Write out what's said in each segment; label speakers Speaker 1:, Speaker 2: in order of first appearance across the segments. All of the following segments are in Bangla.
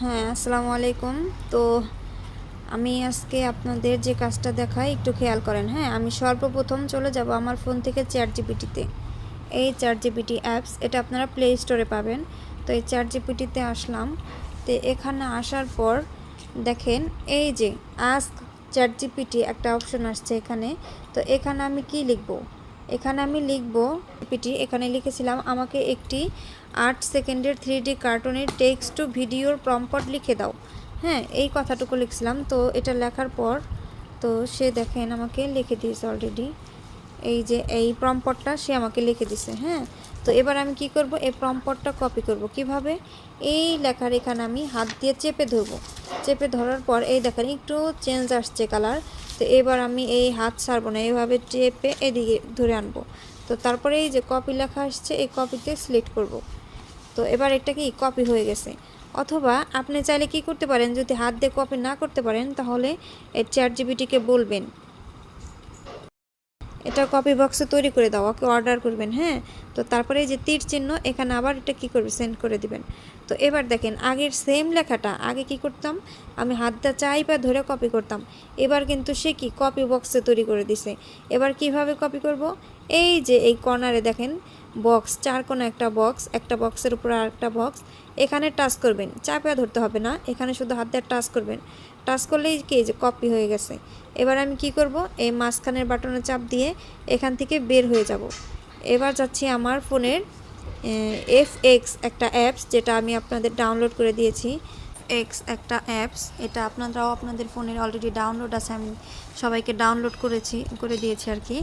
Speaker 1: হ্যাঁ, আসসালামু আলাইকুম। তো আমি আজকে আপনাদের যে কাজটা দেখাই একটু খেয়াল করেন। হ্যাঁ, আমি সর্বপ্রথম চলে যাব আমার ফোন থেকে চ্যাটজিপিটিতে। এই চ্যাটজিপিটি অ্যাপস এটা আপনারা প্লে স্টোরে পাবেন। তো এই চ্যাটজিপিটিতে আসলাম। তো এখানে আসার পর দেখেন এই যে আস্ক চ্যাটজিপিটি একটা অপশন আসছে এখানে। তো এখানে আমি কি লিখব? এখানে আমি লিখব পিটি এখানে লিখেছিলাম আমাকে একটি 8 সেকেন্ডের 3D কার্টুনের টেক্সট টু ভিডিওর প্রম্পট লিখে দাও। হ্যাঁ, এই কথাটুকু লিখছিলাম। তো এটা লেখার পর তো সে দেখেন আমাকে লিখে দিয়েছে অলরেডি। এই যে এই প্রম্পটটা সে আমাকে লিখে দিছে। হ্যাঁ, তো এবার আমি কি করব, এই প্রম্পটটা কপি করব কিভাবে? এই লেখার এখানে আমি হাত দিয়ে চেপে ধরব। চেপে ধরার পর এই দেখেন একটু চেঞ্জ আসছে কালার। তো এবার আমি এই হাত ছাড়বো না, এইভাবে চেপে এদিকে ধরে আনবো। তো তারপরে এই যে কপি লেখা আসছে, এই কপিতে সিলেক্ট করব। তো এবার এটা কি কপি হয়ে গেছে। অথবা আপনি চাইলে কি করতে পারেন, যদি হাত দিয়ে কপি না করতে পারেন তাহলে এই চ্যাটজিপিটিকে বলবেন এটা কপি বক্সে তৈরি করে দাও, ওকে অর্ডার করবেন। হ্যাঁ, তো তারপরে এই যে তীর চিহ্ন এখানে আবার এটা কি করবে, সেন্ড করে দিবেন। তো এবার দেখেন আগের সেম লেখাটা আগে কি করতাম, আমি হাতটা চাইপা ধরে কপি করতাম। এবার কিন্তু সে কি কপি বক্সে তৈরি করে দিছে। এবার কিভাবে কপি করব? এই যে এই কর্নারে দেখেন বক্স, চার কোণা একটা বক্স, একটা বক্সের উপর আর একটা বক্স, এখানে টাচ করবেন, চাপা ধরতে হবে না, এখানে শুধু হাত দিয়ে টাচ করবেন। টাচ করলেই কি যে কপি হয়ে গেছে। এবার আমি কি করব, এই মাঝখানের বাটনে চাপ দিয়ে এখান থেকে বের হয়ে যাব। এবার যাচ্ছি আমার ফোনের FX একটা অ্যাপস, যেটা আমি আপনাদের ডাউনলোড করে দিয়েছি। এক্স একটা অ্যাপস, এটা আপনারাও আপনাদের ফোনের অলরেডি ডাউনলোড আছে, আমি সবাইকে ডাউনলোড করে দিয়েছি আর কি।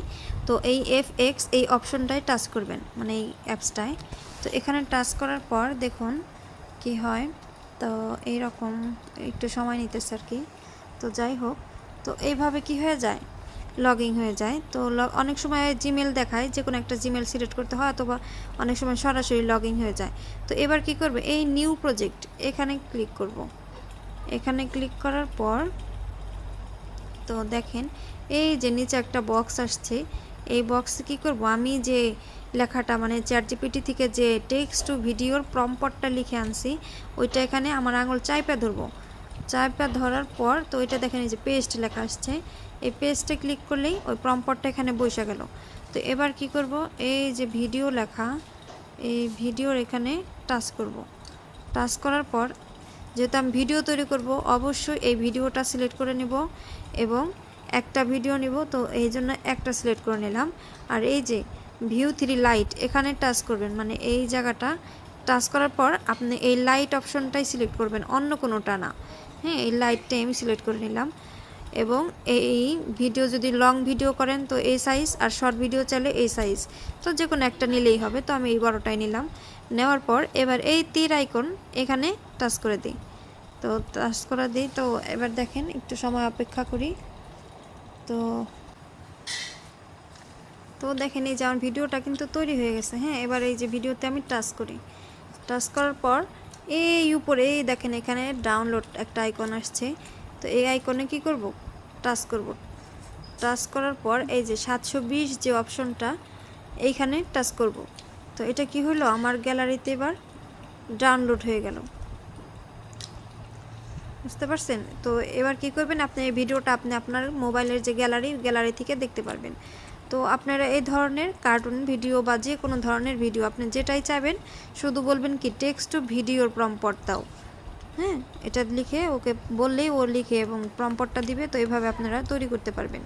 Speaker 1: তো এই FX এই অপশনটায় টাচ করবেন, মানে এই অ্যাপসটায়। তো এখানে টাচ করার পর দেখুন কি হয়। তো এইরকম একটু সময় নিতেছে আর কি। তো যাই হোক, তো এইভাবে কি হয়ে যায়, লগইন হয়ে যায়। তো অনেক সময় জিমেল দেখায়, যে কোনো একটা জিমেল সিলেক্ট করতে হয়, অথবা অনেক সময় সরাসরি লগইন হয়ে যায়। তো এবার কি করবে, এই নিউ প্রজেক্ট এখানে ক্লিক করব। এখানে ক্লিক করার পর তো দেখেন এই যে নিচে একটা বক্স আসছে, এই বক্সে কি করব, আমি যে লেখাটা মানে চ্যাটজিপিটি থেকে যে টেক্সট টু ভিডিওর প্রম্পটটা লিখে আনছি ওইটা এখানে আমার আঙুল চাইপা ধরবো। চাইপা ধরার পর তো ওইটা দেখেন এই যে পেস্ট লেখা আসছে, এই পেস্টে ক্লিক করলেই ওই প্রম্পটটা এখানে বসে গেল। তো এবার কি করব, এই যে ভিডিও লেখা, এই ভিডিওর এখানে টাচ করব। টাচ করার পর যেহেতু আমি ভিডিও তৈরি করব, অবশ্যই এই ভিডিওটা সিলেক্ট করে নেব এবং একটা ভিডিও নিব, তো এই জন্য একটা সিলেক্ট করে নিলাম। আর এই যে ভিউ 3 লাইট এখানে টাচ করবেন, মানে এই জায়গাটা টাচ করার পর আপনি এই লাইট অপশনটাই সিলেক্ট করবেন, অন্য কোনোটা না। হ্যাঁ, এই লাইটটাই আমি সিলেক্ট করে নিলাম। এবং এই ভিডিও যদি লং ভিডিও করেন তো এই সাইজ, আর শর্ট ভিডিও চাইলে এই সাইজ, তো যে কোনো একটা নিলেই হবে। তো আমি এই বড়টাই নিলাম। নেওয়ার পর এবার এই তীর আইকন এখানে টাচ করে দিই। তো টাচ করে দিই, তো এবার দেখেন একটু সময় অপেক্ষা করি। তো তো দেখেন এই যে আমার ভিডিওটা কিন্তু তৈরি হয়ে গেছে। হ্যাঁ, এবার এই যে ভিডিওতে আমি টাচ করি। টাচ করার পর এই উপরে এই দেখেন এখানে ডাউনলোড একটা আইকন আসছে। তো এই আইকনে কি করব, টাচ করব। টাচ করার পর এই যে 720 যে অপশনটা এইখানে টাচ করব। তো এটা কি হলো, আমার গ্যালারিতে এবার ডাউনলোড হয়ে গেল। বুঝতে পারছেন? তো এবার কি করবেন, আপনি এই ভিডিওটা আপনি আপনার মোবাইলের যে গ্যালারি থেকে দেখতে পারবেন। তো আপনারা এই ধরনের কার্টুন ভিডিও বা যে কোনো ধরনের ভিডিও আপনি যেটাই চাইবেন, শুধু বলবেন কি টেক্সট টু ভিডিওর প্রম্পট দাও। হ্যাঁ, এটা লিখে ওকে বললেই ও লিখে এবং প্রম্পটটা দিবে। তো এভাবে আপনারা তৈরি করতে পারবেন।